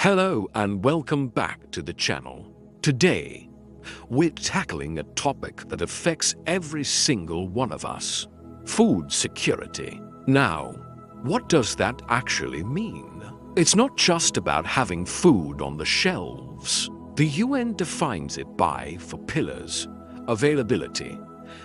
Hello and welcome back to the channel. Today, we're tackling a topic that affects every single one of us: food security. Now, what does that actually mean? It's not just about having food on the shelves. The UN defines it by 4 pillars: availability,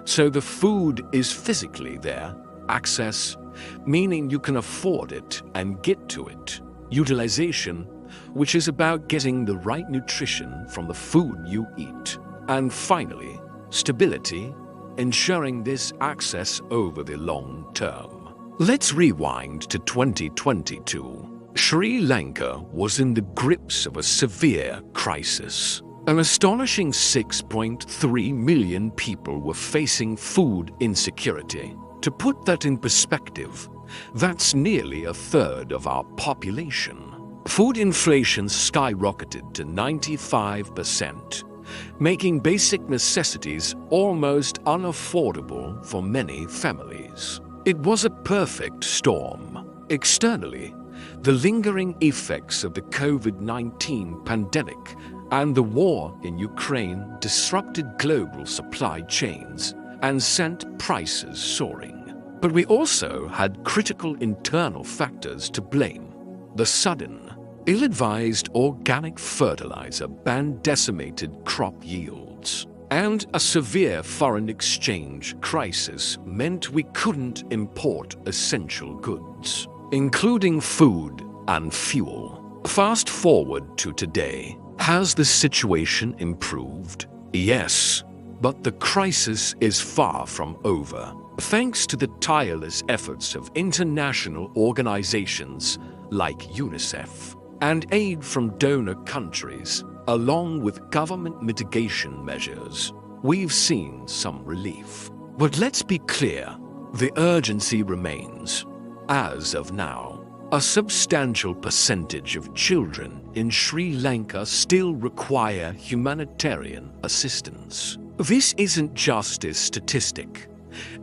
so the food is physically there; access, meaning you can afford it and get to it; utilization, which is about getting the right nutrition from the food you eat; and finally, stability, ensuring this access over the long term. Let's rewind to 2022. Sri Lanka was in the grips of a severe crisis. An astonishing 6.3 million people were facing food insecurity. To put that in perspective, that's nearly a third of our population. Food inflation skyrocketed to 95%, making basic necessities almost unaffordable for many families. It was a perfect storm. Externally, the lingering effects of the COVID-19 pandemic and the war in Ukraine disrupted global supply chains and sent prices soaring. But we also had critical internal factors to blame: the sudden, ill-advised organic fertilizer ban decimated crop yields, and a severe foreign exchange crisis meant we couldn't import essential goods, including food and fuel. Fast forward to today. Has the situation improved? Yes, but the crisis is far from over. Thanks to the tireless efforts of international organizations like UNICEF and aid from donor countries, along with government mitigation measures, we've seen some relief. But let's be clear, the urgency remains. As of now, a substantial percentage of children in Sri Lanka still require humanitarian assistance. This isn't just a statistic.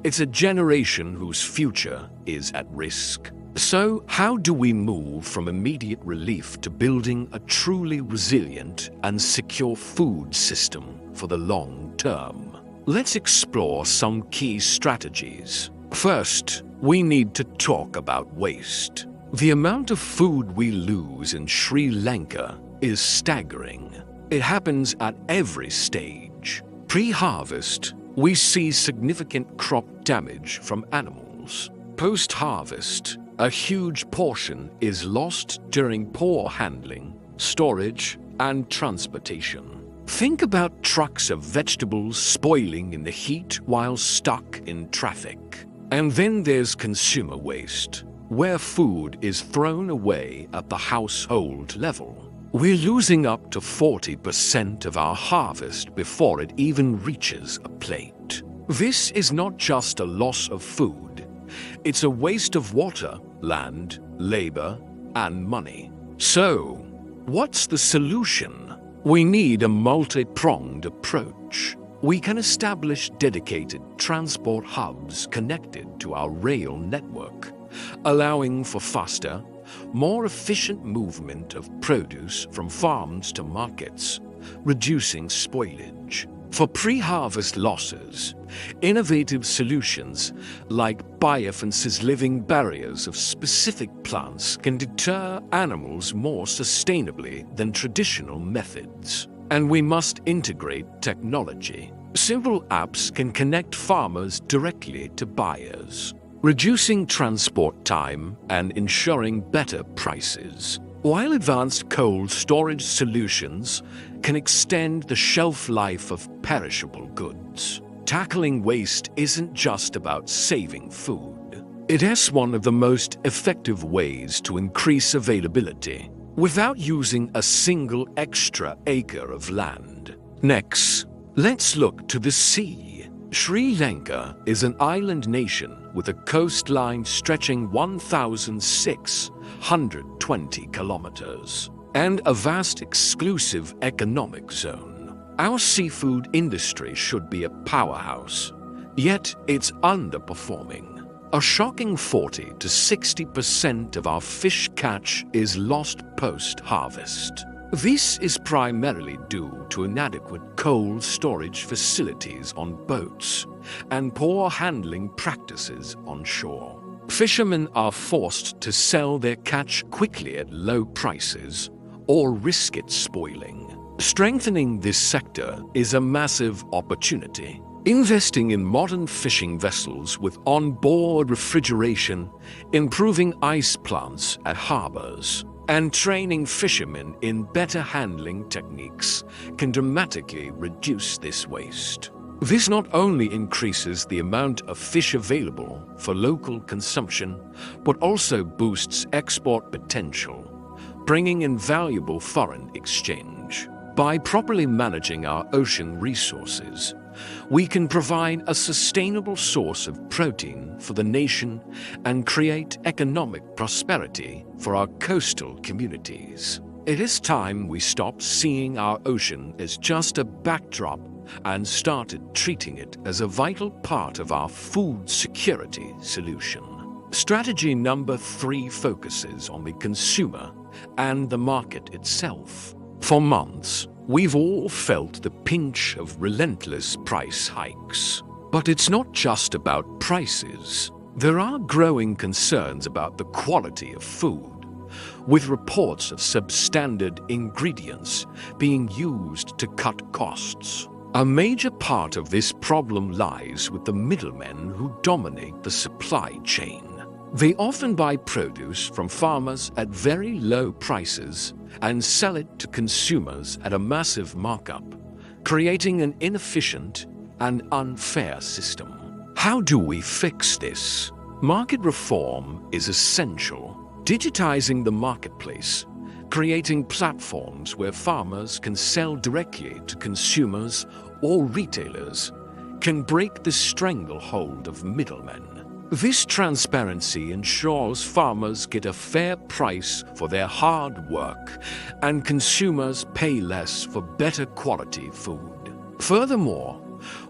It's a generation whose future is at risk. So, how do we move from immediate relief to building a truly resilient and secure food system for the long term? Let's explore some key strategies. First, we need to talk about waste. The amount of food we lose in Sri Lanka is staggering. It happens at every stage. Pre-harvest, we see significant crop damage from animals. Post-harvest, a huge portion is lost during poor handling, storage, and transportation. Think about trucks of vegetables spoiling in the heat while stuck in traffic. And then there's consumer waste, where food is thrown away at the household level. We're losing up to 40% of our harvest before it even reaches a plate. This is not just a loss of food. It's a waste of water, land, labor, and money. So, what's the solution? We need a multi-pronged approach. We can establish dedicated transport hubs connected to our rail network, allowing for faster, more efficient movement of produce from farms to markets, reducing spoilage. For pre-harvest losses, innovative solutions like biofences, living barriers of specific plants, can deter animals more sustainably than traditional methods. And we must integrate technology. Simple apps can connect farmers directly to buyers, reducing transport time and ensuring better prices, while advanced cold storage solutions can extend the shelf life of perishable goods. Tackling waste isn't just about saving food. It is one of the most effective ways to increase availability without using a single extra acre of land. Next, let's look to the sea. Sri Lanka is an island nation with a coastline stretching 1,620 kilometers and a vast exclusive economic zone. Our seafood industry should be a powerhouse, yet it's underperforming. A shocking 40 to 60% of our fish catch is lost post-harvest. This is primarily due to inadequate cold storage facilities on boats and poor handling practices on shore. Fishermen are forced to sell their catch quickly at low prices or risk it spoiling. Strengthening this sector is a massive opportunity. Investing in modern fishing vessels with on-board refrigeration, improving ice plants at harbors, and training fishermen in better handling techniques can dramatically reduce this waste. This not only increases the amount of fish available for local consumption, but also boosts export potential, bringing in valuable foreign exchange. By properly managing our ocean resources, we can provide a sustainable source of protein for the nation and create economic prosperity for our coastal communities. It is time we stopped seeing our ocean as just a backdrop and started treating it as a vital part of our food security solution. Strategy number 3 focuses on the consumer and the market itself. For months, we've all felt the pinch of relentless price hikes. But it's not just about prices. There are growing concerns about the quality of food, with reports of substandard ingredients being used to cut costs. A major part of this problem lies with the middlemen who dominate the supply chain. They often buy produce from farmers at very low prices and sell it to consumers at a massive markup, creating an inefficient and unfair system. How do we fix this? Market reform is essential. Digitizing the marketplace, creating platforms where farmers can sell directly to consumers or retailers, can break the stranglehold of middlemen. This transparency ensures farmers get a fair price for their hard work and consumers pay less for better quality food. Furthermore,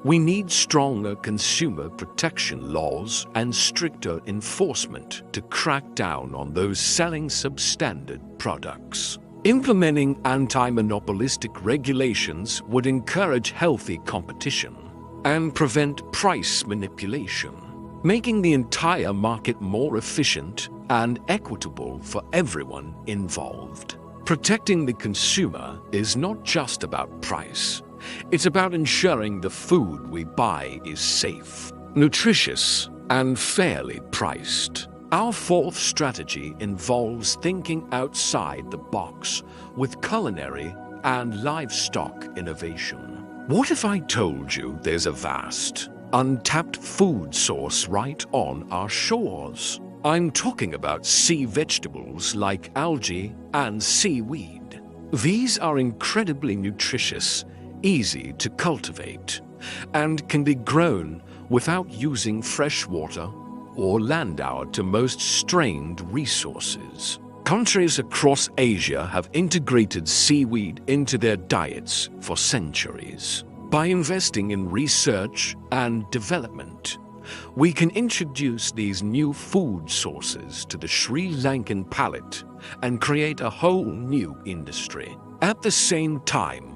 we need stronger consumer protection laws and stricter enforcement to crack down on those selling substandard products. Implementing anti-monopolistic regulations would encourage healthy competition and prevent price manipulation, making the entire market more efficient and equitable for everyone involved. Protecting the consumer is not just about price. It's about ensuring the food we buy is safe, nutritious, and fairly priced. Our 4th strategy involves thinking outside the box with culinary and livestock innovation. What if I told you there's a vast, untapped food source right on our shores? I'm talking about sea vegetables like algae and seaweed. These are incredibly nutritious, easy to cultivate, and can be grown without using fresh water or land to most strained resources. Countries across Asia have integrated seaweed into their diets for centuries. By investing in research and development, we can introduce these new food sources to the Sri Lankan palate and create a whole new industry. At the same time,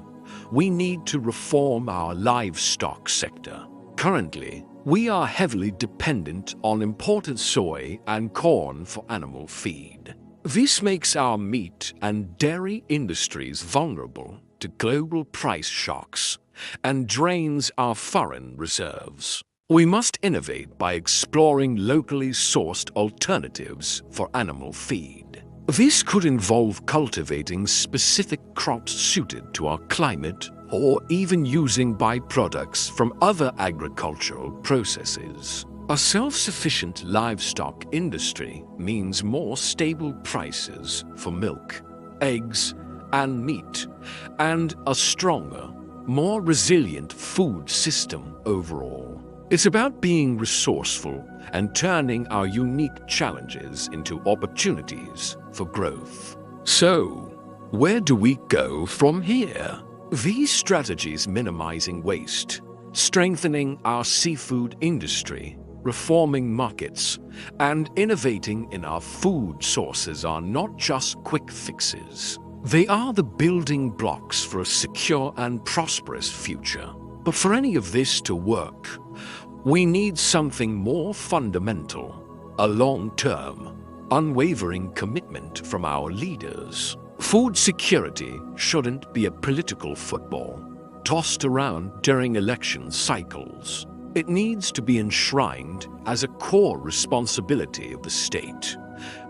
we need to reform our livestock sector. Currently, we are heavily dependent on imported soy and corn for animal feed. This makes our meat and dairy industries vulnerable to global price shocks and drains our foreign reserves. We must innovate by exploring locally sourced alternatives for animal feed. This could involve cultivating specific crops suited to our climate or even using byproducts from other agricultural processes. A self-sufficient livestock industry means more stable prices for milk, eggs, and meat, and a stronger, more resilient food system overall. It's about being resourceful and turning our unique challenges into opportunities for growth. So, where do we go from here? These strategies minimizing waste, strengthening our seafood industry, reforming markets, and innovating in our food sources are not just quick fixes. They are the building blocks for a secure and prosperous future. But for any of this to work, we need something more fundamental, a long-term, unwavering commitment from our leaders. Food security shouldn't be a political football, tossed around during election cycles. It needs to be enshrined as a core responsibility of the state,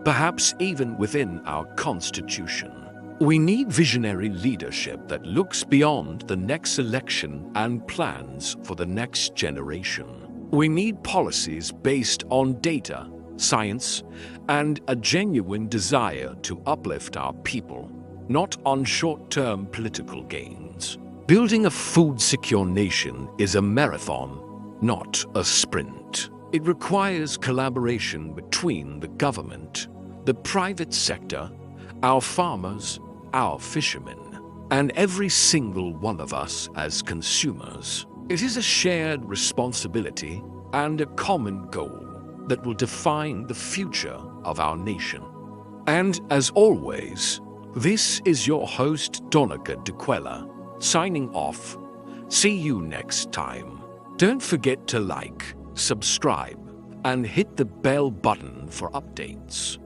perhaps even within our constitution. We need visionary leadership that looks beyond the next election and plans for the next generation. We need policies based on data, science, and a genuine desire to uplift our people, not on short-term political gains. Building a food-secure nation is a marathon, not a sprint. It requires collaboration between the government, the private sector, our farmers, our fishermen, and every single one of us as consumers. It is a shared responsibility and a common goal that will define the future of our nation. And as always, this is your host, Dhanuka Dickwella, signing off. See you next time. Don't forget to like, subscribe, and hit the bell button for updates.